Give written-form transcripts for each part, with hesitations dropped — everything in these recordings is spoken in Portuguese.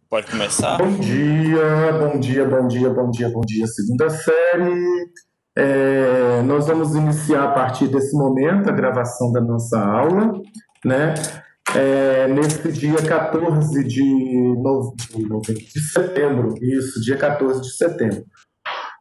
Pode começar? Bom dia, bom dia, bom dia, bom dia, bom dia, segunda série. Nós vamos iniciar a partir desse momento a gravação da nossa aula, né? Nesse dia 14 de setembro, isso, dia 14 de setembro.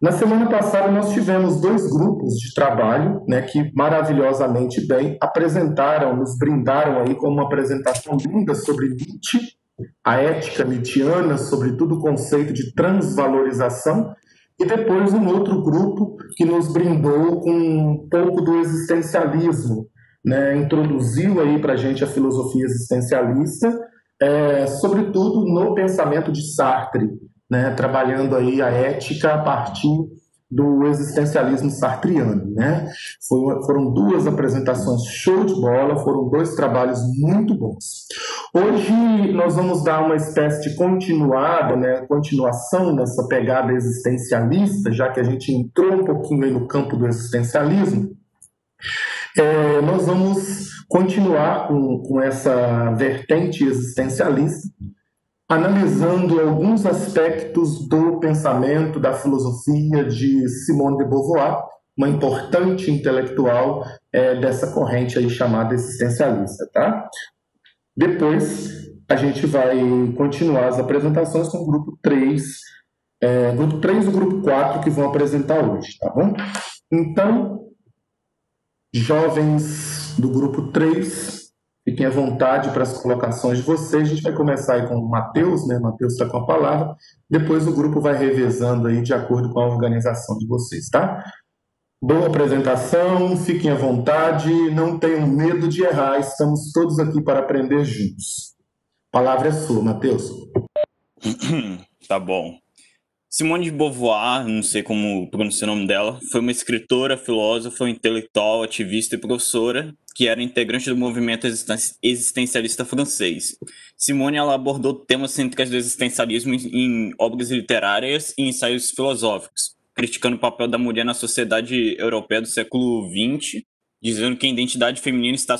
Na semana passada nós tivemos dois grupos de trabalho, né, que maravilhosamente bem apresentaram, nos brindaram aí com uma apresentação linda sobre Nietzsche, a ética nietzschiana, sobretudo o conceito de transvalorização, e depois um outro grupo que nos brindou com um pouco do existencialismo, né? Introduziu aí para a gente a filosofia existencialista, sobretudo no pensamento de Sartre, né? Trabalhando aí a ética a partir do existencialismo sartriano, né? Foram duas apresentações show de bola, foram dois trabalhos muito bons. Hoje nós vamos dar uma espécie de continuada, né, continuação nessa pegada existencialista, já que a gente entrou um pouquinho aí no campo do existencialismo. Nós vamos continuar com essa vertente existencialista, analisando alguns aspectos do pensamento, da filosofia de Simone de Beauvoir, uma importante intelectual dessa corrente aí chamada existencialista, tá? Depois a gente vai continuar as apresentações com o grupo 3 e o grupo 4 que vão apresentar hoje, tá bom? Então, jovens do grupo 3, fiquem à vontade para as colocações de vocês. A gente vai começar aí com o Matheus, né? Matheus está com a palavra. Depois o grupo vai revezando aí de acordo com a organização de vocês, tá? Boa apresentação, fiquem à vontade, não tenham medo de errar, estamos todos aqui para aprender juntos. A palavra é sua, Matheus. Tá bom. Simone de Beauvoir, não sei como pronunciar o nome dela, foi uma escritora, filósofa, intelectual, ativista e professora que era integrante do movimento existencialista francês. Simone ela abordou temas centrais do existencialismo em obras literárias e ensaios filosóficos, criticando o papel da mulher na sociedade europeia do século XX, dizendo que a identidade feminina está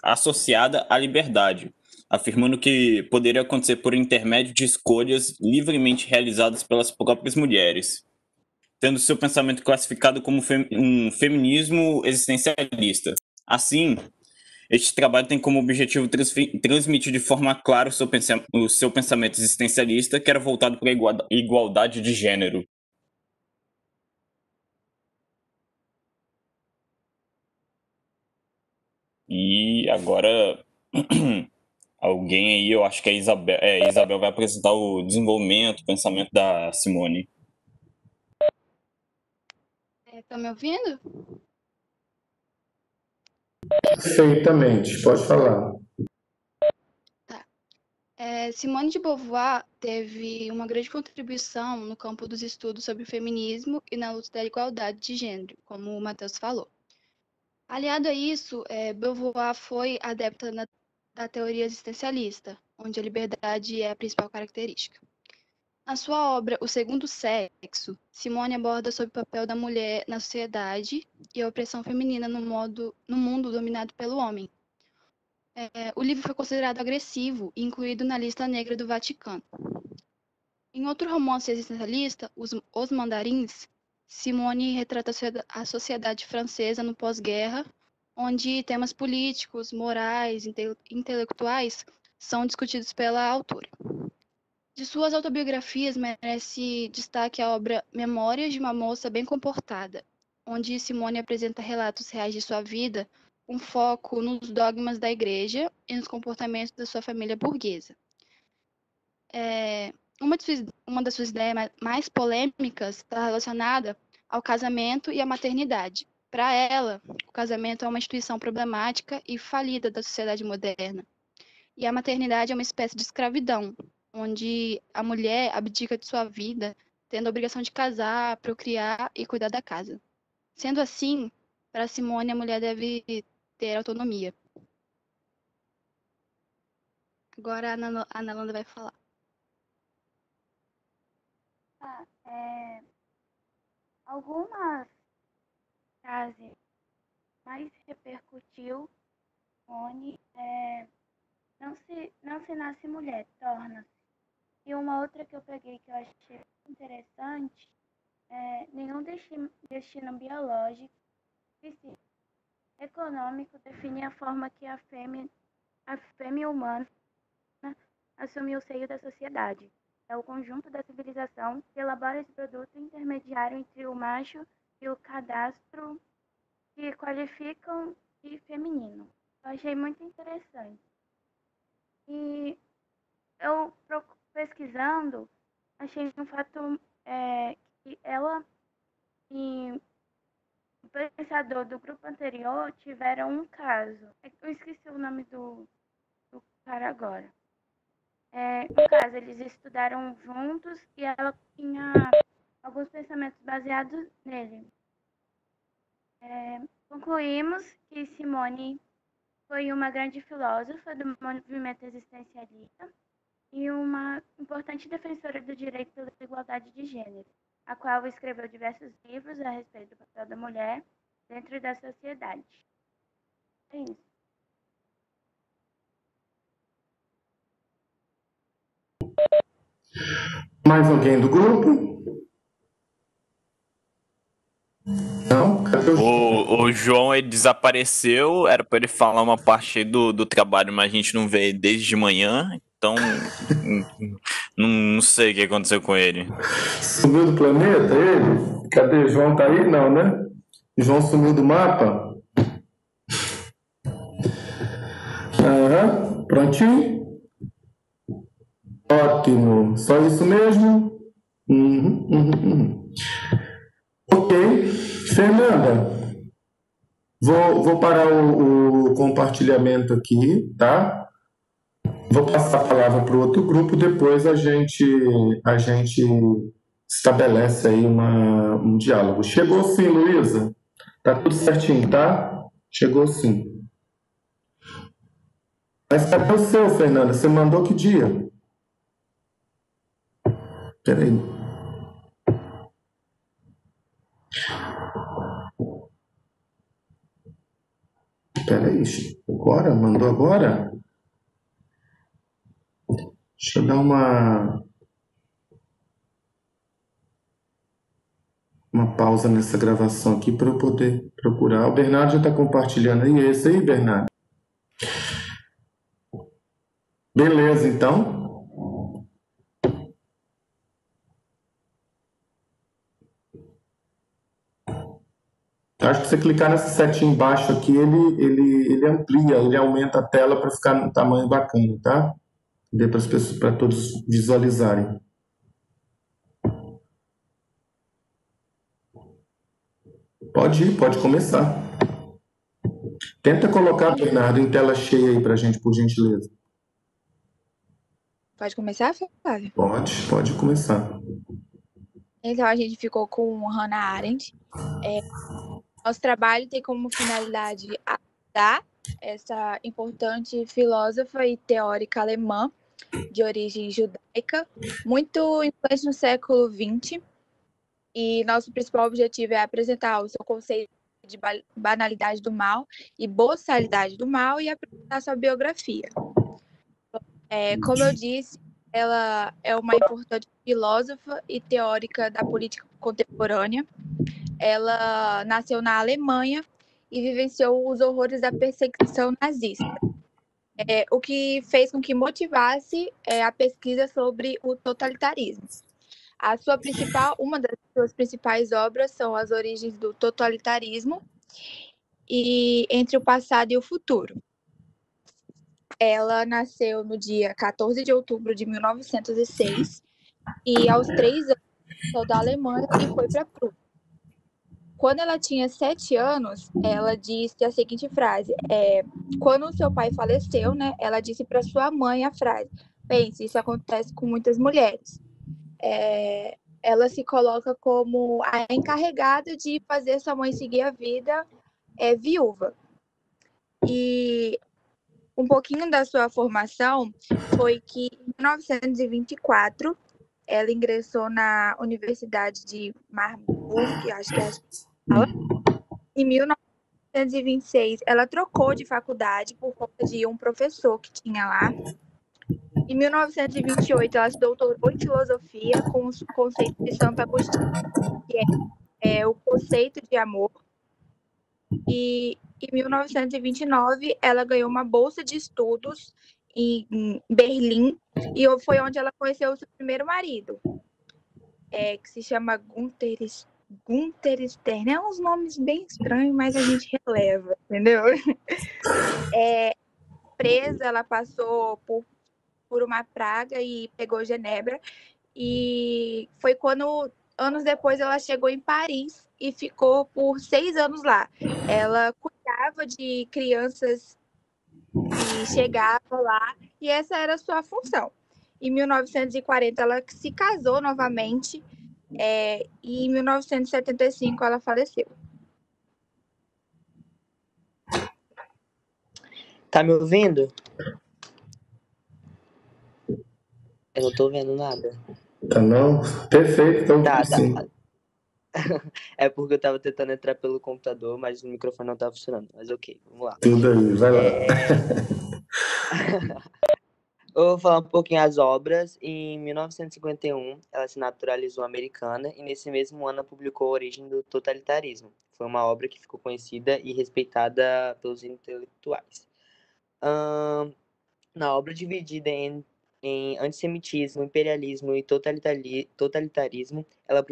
associada à liberdade, afirmando que poderia acontecer por intermédio de escolhas livremente realizadas pelas próprias mulheres, tendo seu pensamento classificado como um feminismo existencialista. Assim, este trabalho tem como objetivo transmitir de forma clara o seu pensamento existencialista, que era voltado para a igualdade de gênero. E agora, alguém aí, eu acho que Isabel vai apresentar o desenvolvimento, o pensamento da Simone. Estão me ouvindo? Perfeitamente, pode falar. Tá. Simone de Beauvoir teve uma grande contribuição no campo dos estudos sobre o feminismo e na luta da igualdade de gênero, como o Matheus falou. Aliado a isso, Beauvoir foi adepta da teoria existencialista, onde a liberdade é a principal característica. Na sua obra O Segundo Sexo, Simone aborda sobre o papel da mulher na sociedade e a opressão feminina no mundo dominado pelo homem. O livro foi considerado agressivo e incluído na lista negra do Vaticano. Em outro romance existencialista, Os Mandarins, Simone retrata a sociedade francesa no pós-guerra, onde temas políticos, morais, intelectuais são discutidos pela autora. De suas autobiografias, merece destaque a obra Memórias de uma Moça Bem Comportada, onde Simone apresenta relatos reais de sua vida, com foco nos dogmas da igreja e nos comportamentos da sua família burguesa. É, uma das suas ideias mais polêmicas está relacionada ao casamento e à maternidade. Para ela, o casamento é uma instituição problemática e falida da sociedade moderna. E a maternidade é uma espécie de escravidão, onde a mulher abdica de sua vida, tendo a obrigação de casar, procriar e cuidar da casa. Sendo assim, para Simone, a mulher deve ter autonomia. Agora a Nalanda vai falar. Algumas frases mais repercutiu, Simone, não se nasce mulher, torna-se. E uma outra que eu peguei que eu achei interessante é nenhum destino biológico, físico, econômico define a forma que a fêmea humana assume o seio da sociedade. É o conjunto da civilização que elabora esse produto intermediário entre o macho e o cadastro que qualificam de feminino. Eu achei muito interessante. E eu pesquisando, achei um fato que ela e o pensador do grupo anterior tiveram um caso. Eu esqueci o nome do cara agora. No caso, eles estudaram juntos e ela tinha alguns pensamentos baseados nele. Concluímos que Simone foi uma grande filósofa do movimento existencialista e uma importante defensora do direito pela igualdade de gênero, a qual escreveu diversos livros a respeito do papel da mulher dentro da sociedade. É isso. Mais alguém do grupo? Não? Cadê O João, ele desapareceu, era para ele falar uma parte aí do trabalho, mas a gente não vê ele desde de manhã, então não sei o que aconteceu com ele. Sumiu do planeta ele? Cadê? João tá aí? Não, né? João sumiu do mapa? Aham. Prontinho? Ótimo. Só isso mesmo? Uhum. Ok. Fernanda, vou parar o compartilhamento aqui, tá? Vou passar a palavra para o outro grupo, depois a gente estabelece aí um diálogo. Chegou sim, Luísa? Tá tudo certinho, tá? Chegou sim. Mas cadê o seu, Fernanda? Você mandou que dia? Peraí. Peraí. Agora? Mandou agora? Deixa eu dar uma pausa nessa gravação aqui para eu poder procurar. O Bernardo já está compartilhando aí. Esse aí, Bernardo? Beleza, então. Acho que você clicar nessa setinha embaixo aqui, ele amplia, ele aumenta a tela para ficar num tamanho bacana, tá? Dê para todos visualizarem. Pode ir, pode começar. Tenta colocar, Bernardo, em tela cheia aí para a gente, por gentileza. Pode começar, Flávio? Pode começar. Então, a gente ficou com Hannah Arendt. Nosso trabalho tem como finalidade ajudar essa importante filósofa e teórica alemã de origem judaica, muito influente no século XX. E nosso principal objetivo é apresentar o seu conceito de banalidade do mal e boçalidade do mal e apresentar sua biografia. Como eu disse, ela é uma importante filósofa e teórica da política contemporânea. Ela nasceu na Alemanha e vivenciou os horrores da perseguição nazista, o que fez com que motivasse a pesquisa sobre o totalitarismo. Uma das suas principais obras são As Origens do Totalitarismo e Entre o Passado e o Futuro. Ela nasceu no dia 14 de outubro de 1906 e aos 3 anos saiu da Alemanha e foi para a Prússia. Quando ela tinha 7 anos, ela disse a seguinte frase: quando o seu pai faleceu, né, ela disse para sua mãe a frase: pense, isso acontece com muitas mulheres. Ela se coloca como a encarregada de fazer sua mãe seguir a vida viúva. E um pouquinho da sua formação foi que, em 1924, ela ingressou na Universidade de Marburg, acho que é a Em 1926, ela trocou de faculdade por conta de um professor que tinha lá. Em 1928, ela se doutorou em filosofia com os conceitos de Santo Agostinho, que é o conceito de amor. E em 1929, ela ganhou uma bolsa de estudos em Berlim, e foi onde ela conheceu o seu primeiro marido, que se chama Gunther Stern. É uns nomes bem estranhos, mas a gente releva, entendeu? Presa, ela passou por uma praga e pegou genebra. E foi quando, anos depois, ela chegou em Paris e ficou por 6 anos lá. Ela cuidava de crianças que chegavam lá e essa era a sua função. Em 1940, ela se casou novamente e em 1975 ela faleceu. Tá me ouvindo? Eu não tô vendo nada. Tá não? Perfeito, então Tá. sim. É porque eu tava tentando entrar pelo computador, mas o microfone não tava funcionando. Mas ok, vamos lá. Tudo aí, vai lá. Eu vou falar um pouquinho as obras. Em 1951, ela se naturalizou americana e nesse mesmo ano publicou A Origem do Totalitarismo. Foi uma obra que ficou conhecida e respeitada pelos intelectuais. Na obra dividida em antissemitismo, imperialismo e totalitarismo, ela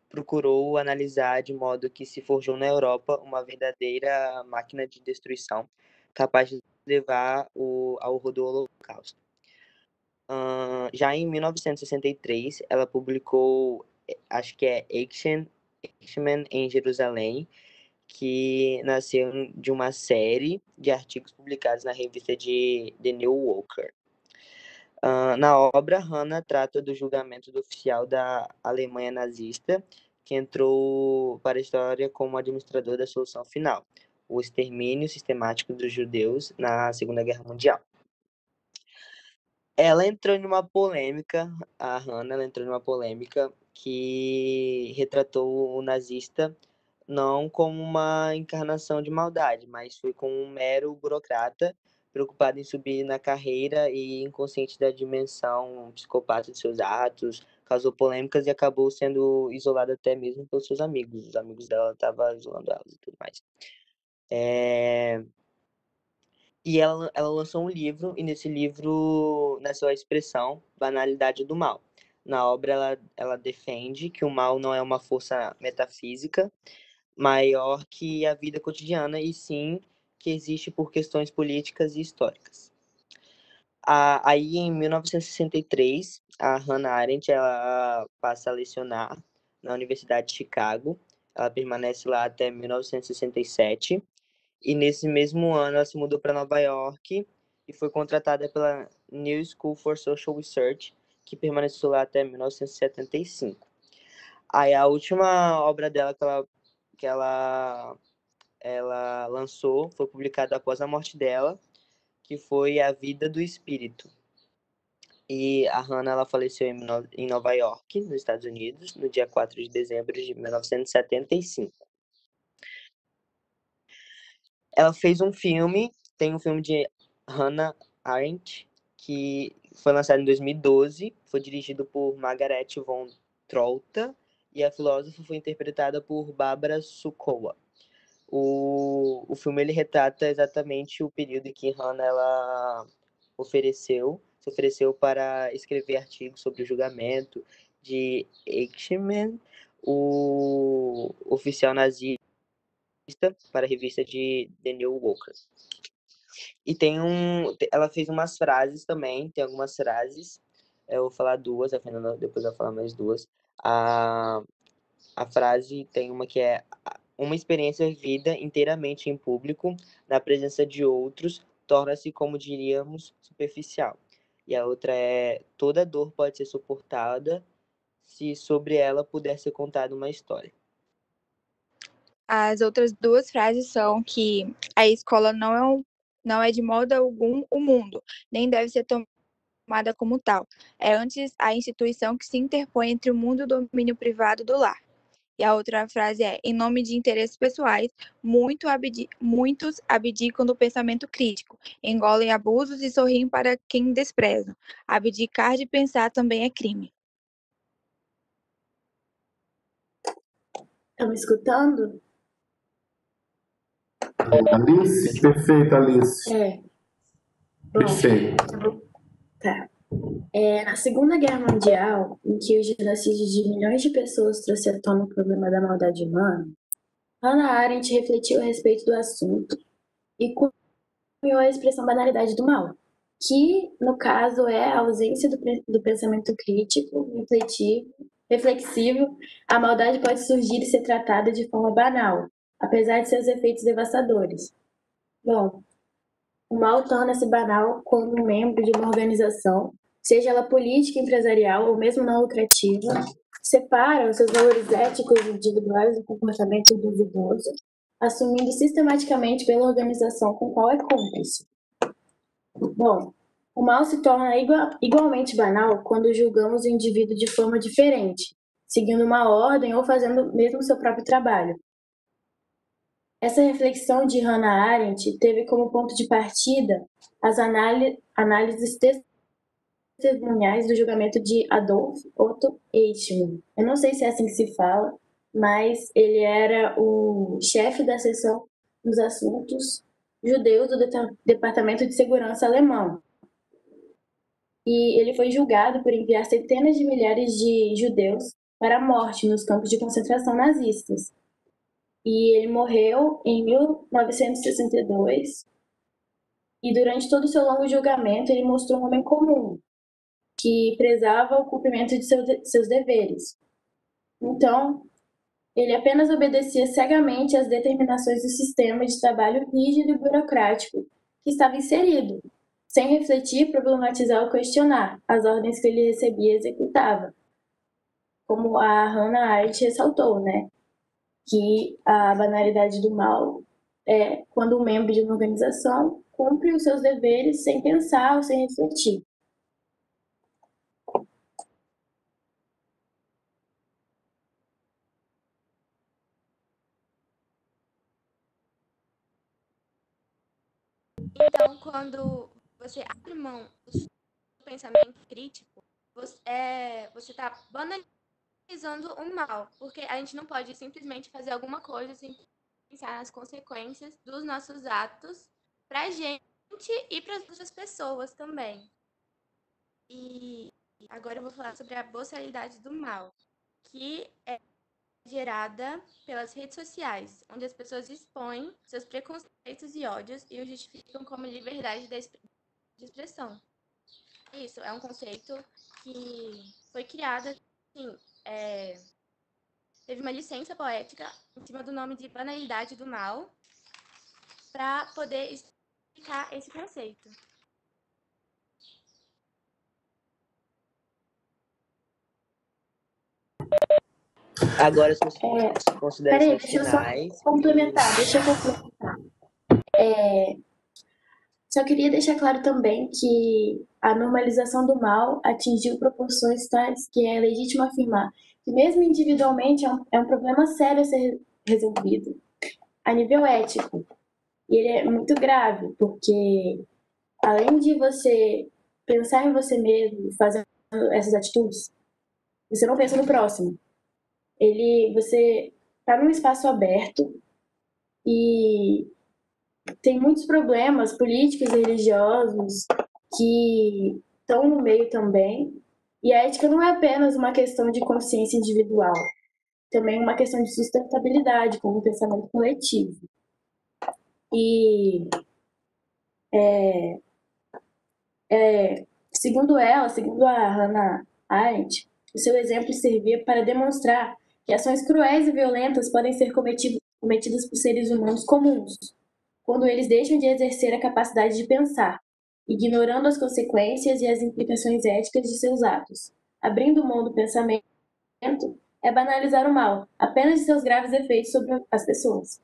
procurou analisar de modo que se forjou na Europa uma verdadeira máquina de destruição, capaz de levar ao horror do Holocausto. Já em 1963, ela publicou, acho que é Eichmann em Jerusalém, que nasceu de uma série de artigos publicados na revista de The New Worker. Na obra, Hannah trata do julgamento do oficial da Alemanha nazista, que entrou para a história como administrador da solução final, o extermínio sistemático dos judeus na Segunda Guerra Mundial. Ela entrou numa polêmica, a Hannah ela entrou numa polêmica que retratou o nazista não como uma encarnação de maldade, mas foi como um mero burocrata preocupado em subir na carreira e inconsciente da dimensão psicopata de seus atos, causou polêmicas e acabou sendo isolada até mesmo pelos seus amigos. Os amigos dela estavam isolando ela e tudo mais. E ela lançou um livro, e nesse livro nasceu a expressão banalidade do mal. Na obra, ela defende que o mal não é uma força metafísica maior que a vida cotidiana, e sim que existe por questões políticas e históricas. Aí, em 1963, a Hannah Arendt ela passa a lecionar na Universidade de Chicago. Ela permanece lá até 1967. E nesse mesmo ano ela se mudou para Nova York e foi contratada pela New School for Social Research, que permaneceu lá até 1975. Aí a última obra dela que ela lançou foi publicada após a morte dela, que foi A Vida do Espírito. E a Hannah ela faleceu em Nova York, nos Estados Unidos, no dia 4 de dezembro de 1975. Ela fez um filme, tem um filme de Hannah Arendt, que foi lançado em 2012, foi dirigido por Margaret von Trotta, e a filósofa foi interpretada por Barbara Sukowa. O filme ele retrata exatamente o período em que Hannah ela se ofereceu para escrever artigos sobre o julgamento de Eichmann, o oficial nazista, para a revista de The New Worker. E ela fez umas frases também, tem algumas frases, eu vou falar duas, a Fernanda depois vai falar mais duas. A frase tem uma que é: uma experiência vivida inteiramente em público, na presença de outros, torna-se, como diríamos, superficial. E a outra é: toda dor pode ser suportada se sobre ela puder ser contada uma história. As outras duas frases são que a escola não é de modo algum o mundo, nem deve ser tomada como tal. É antes a instituição que se interpõe entre o mundo e o domínio privado do lar. E a outra frase é: em nome de interesses pessoais, muitos abdicam do pensamento crítico, engolem abusos e sorriem para quem desprezam. Abdicar de pensar também é crime. Estão me escutando? Alice? Perfeito, Alice. Bom, Perfeito. tá. Na Segunda Guerra Mundial, em que o genocídio de milhões de pessoas trouxe à tona o problema da maldade humana, Hannah Arendt refletiu a respeito do assunto e cunhou a expressão banalidade do mal, que, no caso, é a ausência do pensamento crítico, reflexivo. A maldade pode surgir e ser tratada de forma banal, apesar de seus efeitos devastadores. Bom, o mal torna-se banal quando um membro de uma organização, seja ela política, empresarial ou mesmo não lucrativa, separa os seus valores éticos individuais do comportamento duvidoso, assumindo sistematicamente pela organização com qual é cúmplice. Bom, o mal se torna igualmente banal quando julgamos o indivíduo de forma diferente, seguindo uma ordem ou fazendo mesmo seu próprio trabalho. Essa reflexão de Hannah Arendt teve como ponto de partida as análises testemunhais do julgamento de Adolf Otto Eichmann. Eu não sei se é assim que se fala, mas ele era o chefe da seção dos assuntos judeus do Departamento de Segurança alemão. E ele foi julgado por enviar centenas de milhares de judeus para a morte nos campos de concentração nazistas. E ele morreu em 1962. E durante todo o seu longo julgamento, ele mostrou um homem comum, que prezava o cumprimento de seus deveres. Então, ele apenas obedecia cegamente às determinações do sistema de trabalho rígido e burocrático que estava inserido, sem refletir, problematizar ou questionar as ordens que ele recebia e executava. Como a Hannah Arendt ressaltou, né? Que a banalidade do mal é quando um membro de uma organização cumpre os seus deveres sem pensar ou sem refletir. Então, quando você abre mão do seu pensamento crítico, você está banalizando o mal, porque a gente não pode simplesmente fazer alguma coisa sem pensar nas consequências dos nossos atos para a gente e para as outras pessoas também. E agora eu vou falar sobre a boçalidade do mal, que é gerada pelas redes sociais, onde as pessoas expõem seus preconceitos e ódios e os justificam como liberdade de expressão. Isso é um conceito que foi criado, assim, teve uma licença poética em cima do nome de banalidade do mal para poder explicar esse conceito. Agora, as Peraí, considerações deixa eu finais. só complementar. Só queria deixar claro também que a normalização do mal atingiu proporções tais que é legítimo afirmar que, mesmo individualmente, é um problema sério a ser resolvido a nível ético. E ele é muito grave, porque além de você pensar em você mesmo, fazendo essas atitudes, você não pensa no próximo. Você está num espaço aberto e tem muitos problemas políticos e religiosos que estão no meio também. E a ética não é apenas uma questão de consciência individual, também uma questão de sustentabilidade, como o pensamento coletivo. E segundo a Hannah Arendt, o seu exemplo servia para demonstrar que ações cruéis e violentas podem ser cometidas por seres humanos comuns, quando eles deixam de exercer a capacidade de pensar, ignorando as consequências e as implicações éticas de seus atos. Abrindo mão do pensamento é banalizar o mal, apenas de seus graves efeitos sobre as pessoas.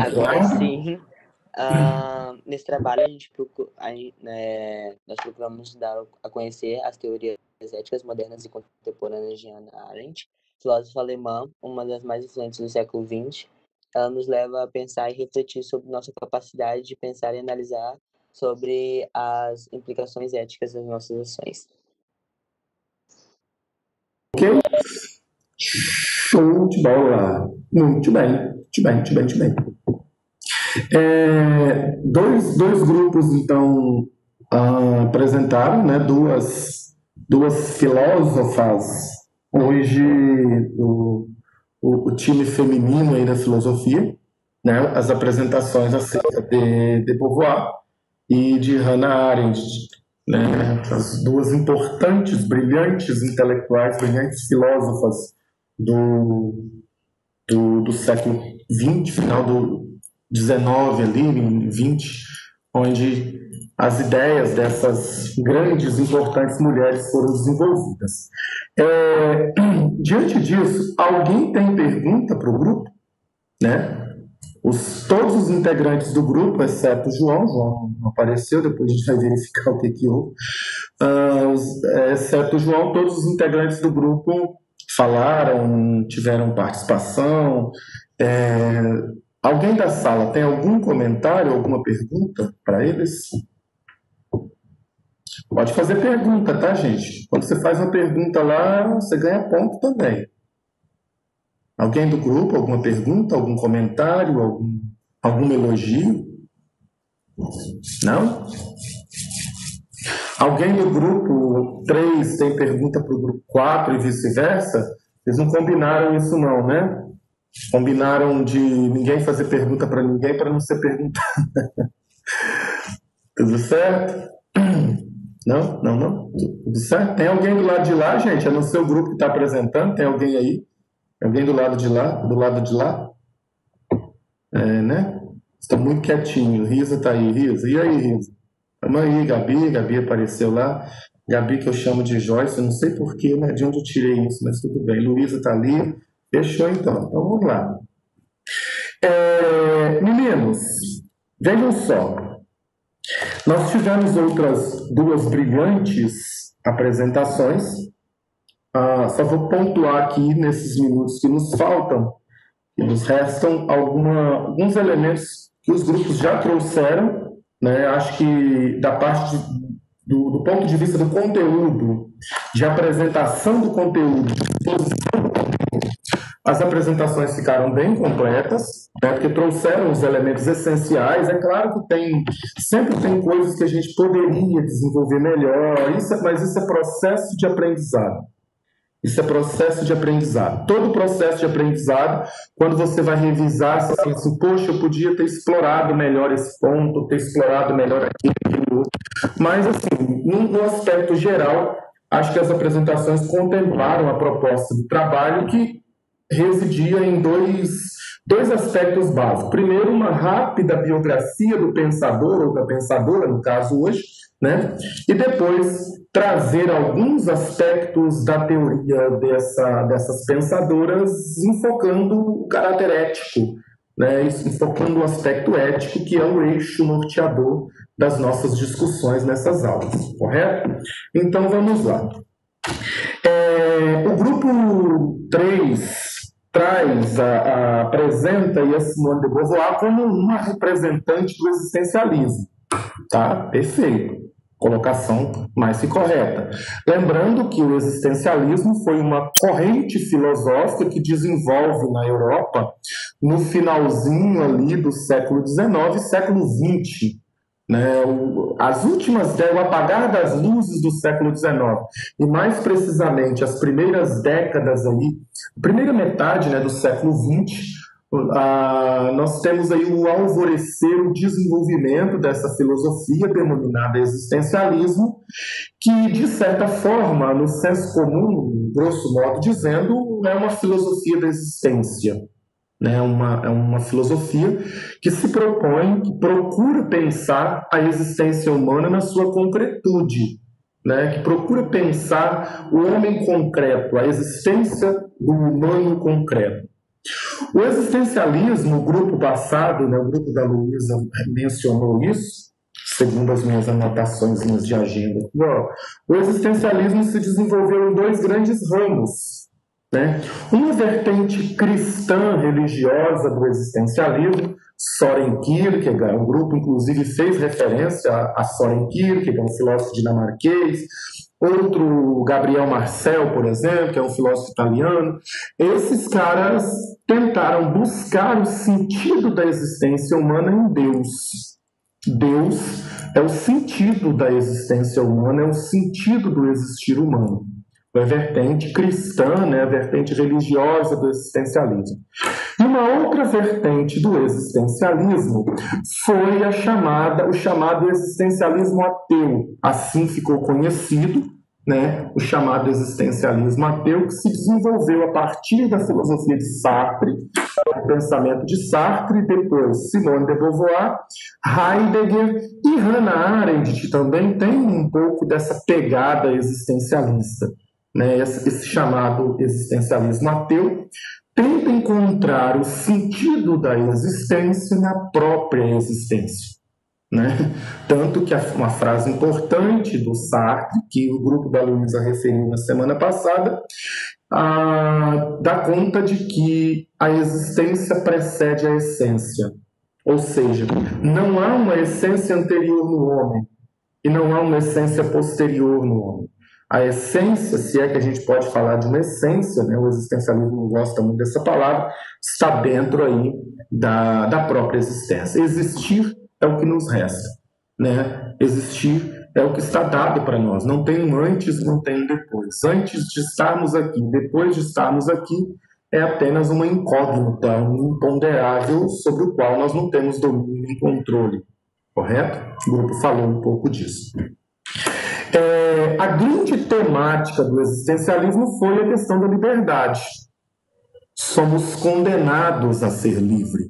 Agora sim, nesse trabalho nós procuramos dar a conhecer as teorias éticas modernas e contemporâneas de Hannah Arendt, filósofa alemã, uma das mais influentes do século XX. Ela nos leva a pensar e refletir sobre nossa capacidade de pensar e analisar sobre as implicações éticas das nossas ações. Ok? Show de bola! Muito bem, muito bem, muito bem, muito bem. Dois grupos, então, apresentaram, né, duas filósofas. Hoje, o time feminino aí da filosofia, né, as apresentações acerca de Beauvoir e de Hannah Arendt, né, as duas importantes, brilhantes intelectuais, brilhantes filósofas do século XX, final do XIX ali, 20, onde as ideias dessas grandes, importantes mulheres foram desenvolvidas. Diante disso, alguém tem pergunta para o grupo? Né? Todos os integrantes do grupo, exceto o João não apareceu, depois a gente vai verificar o que houve, exceto o João, todos os integrantes do grupo falaram, tiveram participação. Alguém da sala tem algum comentário, alguma pergunta para eles? Pode fazer pergunta, tá, gente? Quando você faz uma pergunta lá, você ganha ponto também. Alguém do grupo, alguma pergunta, algum comentário, algum elogio? Não? Alguém do grupo 3 tem pergunta para o grupo 4 e vice-versa? Eles não combinaram isso não, né? Combinaram de ninguém fazer pergunta para ninguém para não ser perguntado. Tudo certo? Não? Tudo certo? Tem alguém do lado de lá, gente? É no seu grupo que está apresentando? Tem alguém aí? Alguém do lado de lá? Do lado de lá? Né? Estão muito quietinho. Risa está aí, Risa. E aí, Risa? Vamos aí, Gabi apareceu lá. Gabi, que eu chamo de Joyce, eu não sei porquê, né? De onde eu tirei isso, mas tudo bem. Luísa está ali. Fechou, então. Então, vamos lá. Meninos, vejam só. Nós tivemos outras duas brilhantes apresentações. Só vou pontuar aqui, nesses minutos que nos faltam, que nos restam, alguns elementos que os grupos já trouxeram, né? Acho que da parte do ponto de vista do conteúdo, de apresentação do conteúdo, as apresentações ficaram bem completas, né, porque trouxeram os elementos essenciais. É claro que sempre tem coisas que a gente poderia desenvolver melhor, mas isso é processo de aprendizado. Isso é processo de aprendizado. Todo processo de aprendizado, quando você vai revisar, você fala assim, poxa, eu podia ter explorado melhor esse ponto, ter explorado melhor aquilo, outro. Mas, assim, no aspecto geral, acho que as apresentações contemplaram a proposta do trabalho, que residia em dois aspectos básicos. Primeiro, uma rápida biografia do pensador ou da pensadora, no caso hoje, né? E depois trazer alguns aspectos da teoria dessas pensadoras, enfocando o caráter ético, né? Enfocando o aspecto ético, que é o eixo norteador das nossas discussões nessas aulas, correto? Então, vamos lá. O grupo 3 apresenta a Simone de Beauvoir como uma representante do existencialismo. Tá? Perfeito. Colocação mais que correta. Lembrando que o existencialismo foi uma corrente filosófica que desenvolve na Europa no finalzinho ali do século XIX e século XX. Né, as últimas, o apagar das luzes do século XIX, e mais precisamente as primeiras décadas aí, a primeira metade, né, do século XX, nós temos aí o alvorecer, o desenvolvimento dessa filosofia denominada existencialismo, que, de certa forma, no senso comum, grosso modo dizendo, é uma filosofia da existência. É uma filosofia que se propõe, que procura pensar a existência humana na sua concretude, né? Que procura pensar o homem concreto, a existência do humano concreto. O existencialismo, o grupo passado, né, o grupo da Luísa mencionou isso, segundo as minhas anotações de agenda. O existencialismo se desenvolveu em dois grandes ramos, né? Uma vertente cristã religiosa do existencialismo, Søren Kierkegaard, o grupo inclusive fez referência a Søren Kierkegaard, um filósofo dinamarquês, outro, Gabriel Marcel, por exemplo, que é um filósofo italiano. Esses caras tentaram buscar o sentido da existência humana em Deus. Deus é o sentido da existência humana, é o sentido do existir humano. A vertente cristã, né, a vertente religiosa do existencialismo. E uma outra vertente do existencialismo foi o chamado existencialismo ateu. Assim ficou conhecido, né, o chamado existencialismo ateu, que se desenvolveu a partir da filosofia de Sartre, o pensamento de Sartre, depois Simone de Beauvoir, Heidegger e Hannah Arendt também tem um pouco dessa pegada existencialista. Né, esse chamado existencialismo ateu tenta encontrar o sentido da existência na própria existência. Né? Tanto que uma frase importante do Sartre, que o grupo da Luísa referiu na semana passada, dá conta de que a existência precede a essência. Ou seja, não há uma essência anterior no homem e não há uma essência posterior no homem. A essência, se é que a gente pode falar de uma essência, né, o existencialismo não gosta muito dessa palavra, está dentro aí da própria existência. Existir é o que nos resta, né? Existir é o que está dado para nós. Não tem um antes, não tem um depois. Antes de estarmos aqui, depois de estarmos aqui, é apenas uma incógnita, um imponderável sobre o qual nós não temos domínio nem controle. Correto? O grupo falou um pouco disso. A grande temática do existencialismo foi a questão da liberdade. Somos condenados a ser livre.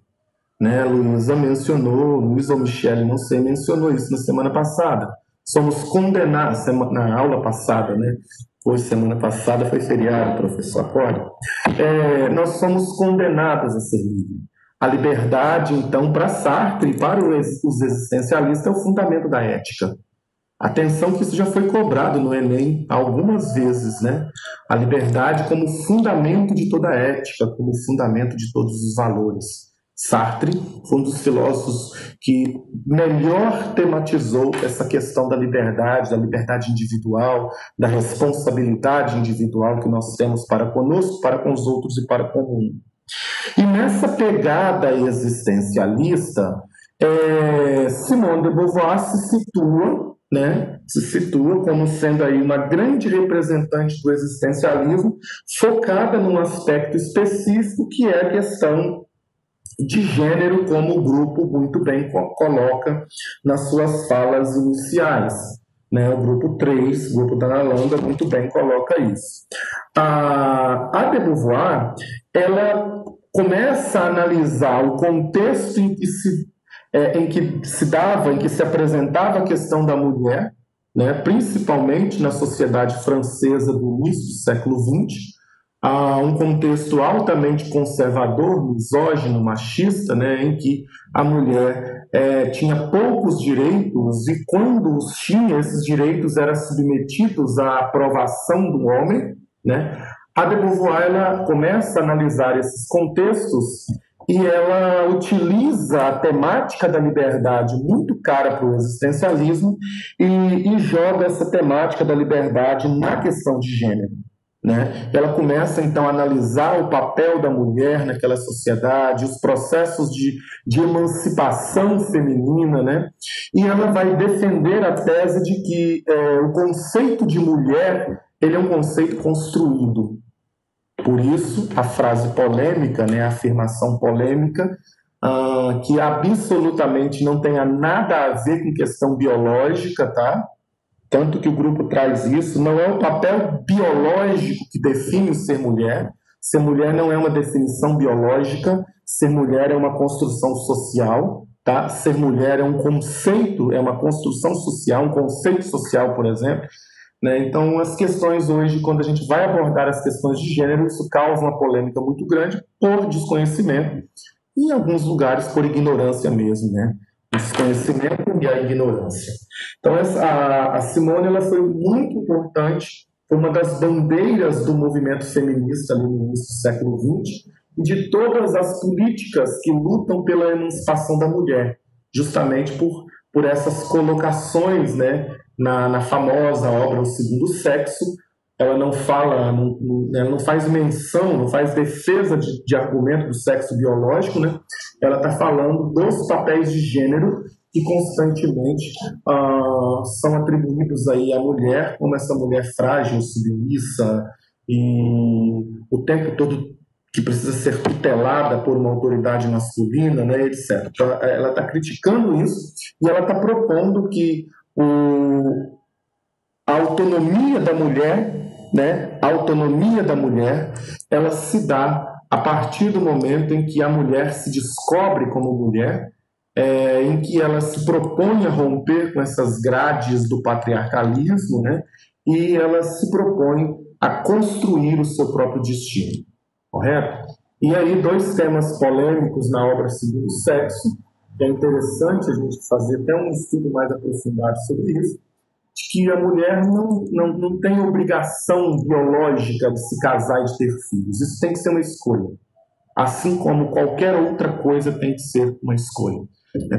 Né? Luísa ou Michele, não sei, mencionou isso na semana passada. Somos condenados, na aula passada, né? Hoje, semana passada, foi feriado, professor, acorda? Nós somos condenados a ser livres. A liberdade, então, para Sartre e para os existencialistas, é o fundamento da ética. Atenção que isso já foi cobrado no Enem algumas vezes, né? A liberdade como fundamento de toda a ética, como fundamento de todos os valores. Sartre foi um dos filósofos que melhor tematizou essa questão da liberdade individual, da responsabilidade individual que nós temos para conosco, para com os outros e para com o mundo. E nessa pegada existencialista, Simone de Beauvoir se situa como sendo aí uma grande representante do existencialismo, focada num aspecto específico, que é a questão de gênero, como o grupo muito bem coloca nas suas falas iniciais. Né? O grupo 3, o grupo da Nalanda, muito bem coloca isso. A de Beauvoir, ela começa a analisar o contexto em que se apresentava a questão da mulher, né, principalmente na sociedade francesa do início do século XX, um contexto altamente conservador, misógino, machista, né, em que a mulher tinha poucos direitos e, quando os tinha, esses direitos eram submetidos à aprovação do homem. Né? A de Beauvoir, ela começa a analisar esses contextos e ela utiliza a temática da liberdade, muito cara para o existencialismo, e joga essa temática da liberdade na questão de gênero. Né? Ela começa, então, a analisar o papel da mulher naquela sociedade, os processos de emancipação feminina, né? E ela vai defender a tese de que o conceito de mulher ele é um conceito construído. Por isso, a frase polêmica, né, a afirmação polêmica, que absolutamente não tenha nada a ver com questão biológica, tá? Tanto que o grupo traz isso, não é o papel biológico que define o ser mulher. Ser mulher não é uma definição biológica, ser mulher é uma construção social, tá? Ser mulher é um conceito, é uma construção social, um conceito social, por exemplo. né? Então, as questões hoje, quando a gente vai abordar as questões de gênero, isso causa uma polêmica muito grande por desconhecimento e, em alguns lugares, por ignorância mesmo, né? O desconhecimento e a ignorância. Então, a Simone ela foi muito importante, foi uma das bandeiras do movimento feminista ali no início do século XX e de todas as políticas que lutam pela emancipação da mulher, justamente por essas colocações, né, na famosa obra O Segundo Sexo. Ela não fala, ela não faz menção, não faz defesa de argumento do sexo biológico, né? Ela está falando dos papéis de gênero que constantemente são atribuídos aí à mulher, como essa mulher frágil, submissa, e o tempo todo que precisa ser tutelada por uma autoridade masculina, né, etc. Então, ela está criticando isso e ela está propondo que a autonomia da mulher, né, a autonomia da mulher, ela se dá a partir do momento em que a mulher se descobre como mulher, em que ela se propõe a romper com essas grades do patriarcalismo, né, e ela se propõe a construir o seu próprio destino, correto? E aí, dois temas polêmicos na obra Segundo Sexo, que é interessante a gente fazer até um estudo mais aprofundado sobre isso, que a mulher não tem obrigação biológica de se casar e de ter filhos. Isso tem que ser uma escolha. Assim como qualquer outra coisa tem que ser uma escolha.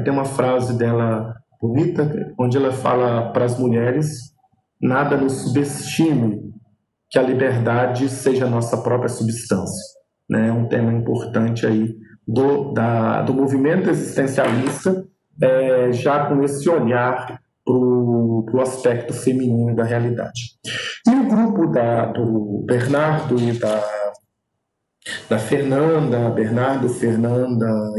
Tem uma frase dela bonita, onde ela fala para as mulheres: nada nos subestime, que a liberdade seja a nossa própria substância. É um tema importante aí do movimento existencialista, já com esse olhar para o aspecto feminino da realidade. E o grupo do Bernardo e da Fernanda,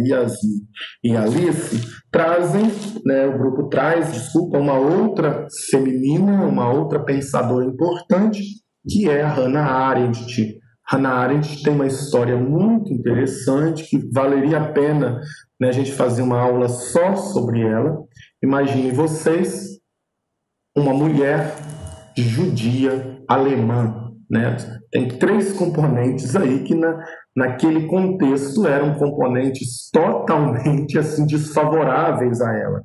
Yasmin e Alice, o grupo traz, uma outra feminina, uma outra pensadora importante, que é a Hannah Arendt. Hannah Arendt tem uma história muito interessante, que valeria a pena, né, a gente fazer uma aula só sobre ela. Imaginem vocês, uma mulher judia alemã, né? Tem três componentes aí que naquele contexto eram componentes totalmente assim, desfavoráveis a ela,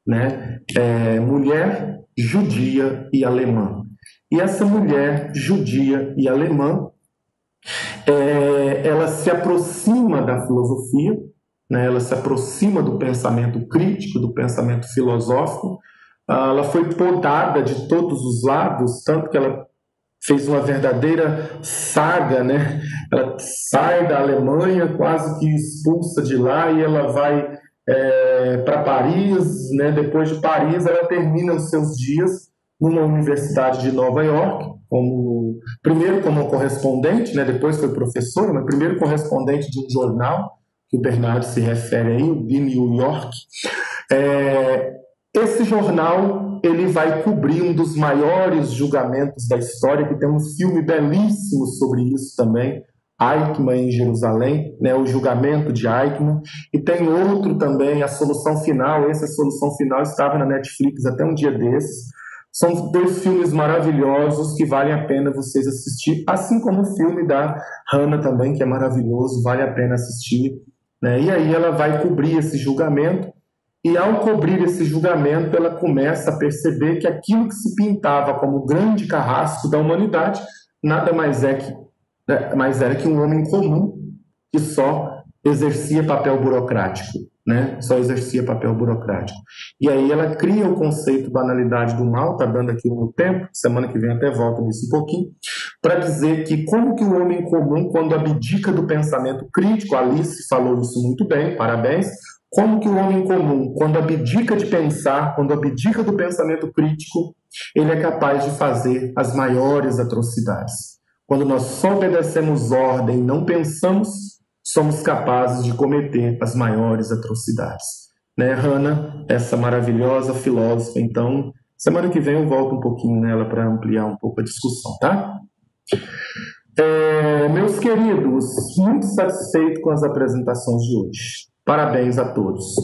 né? Mulher judia e alemã. E essa mulher judia e alemã, ela se aproxima da filosofia, né? Ela se aproxima do pensamento crítico, do pensamento filosófico. Ela foi podada de todos os lados, tanto que ela fez uma verdadeira saga, né? Ela sai da Alemanha, quase que expulsa de lá, e ela vai para Paris, né? Depois de Paris, ela termina os seus dias numa universidade de Nova York, primeiro como correspondente, né? Depois foi professora, mas primeiro correspondente de um jornal, que o Bernardo se refere aí, o The New York. Esse jornal ele vai cobrir um dos maiores julgamentos da história, que tem um filme belíssimo sobre isso também, Eichmann em Jerusalém, né, o julgamento de Eichmann, e tem outro também, A Solução Final. Essa Solução Final estava na Netflix até um dia desses. São dois filmes maravilhosos que valem a pena vocês assistir, assim como o filme da Hannah também, que é maravilhoso, vale a pena assistir, né? E aí ela vai cobrir esse julgamento, e ao cobrir esse julgamento ela começa a perceber que aquilo que se pintava como o grande carrasco da humanidade nada mais era que um homem comum que só exercia papel burocrático, né? Só exercia papel burocrático. E aí ela cria o conceito banalidade do mal, tá dando aqui no tempo, semana que vem até volta nisso um pouquinho, para dizer que como que o homem comum, quando abdica do pensamento crítico, Alice falou isso muito bem, parabéns, como que o homem comum, quando abdica de pensar, quando abdica do pensamento crítico, ele é capaz de fazer as maiores atrocidades. Quando nós só obedecemos ordem e não pensamos, somos capazes de cometer as maiores atrocidades. Né, Hannah, essa maravilhosa filósofa. Então, semana que vem eu volto um pouquinho nela para ampliar um pouco a discussão, tá? Meus queridos, muito satisfeito com as apresentações de hoje. Parabéns a todos.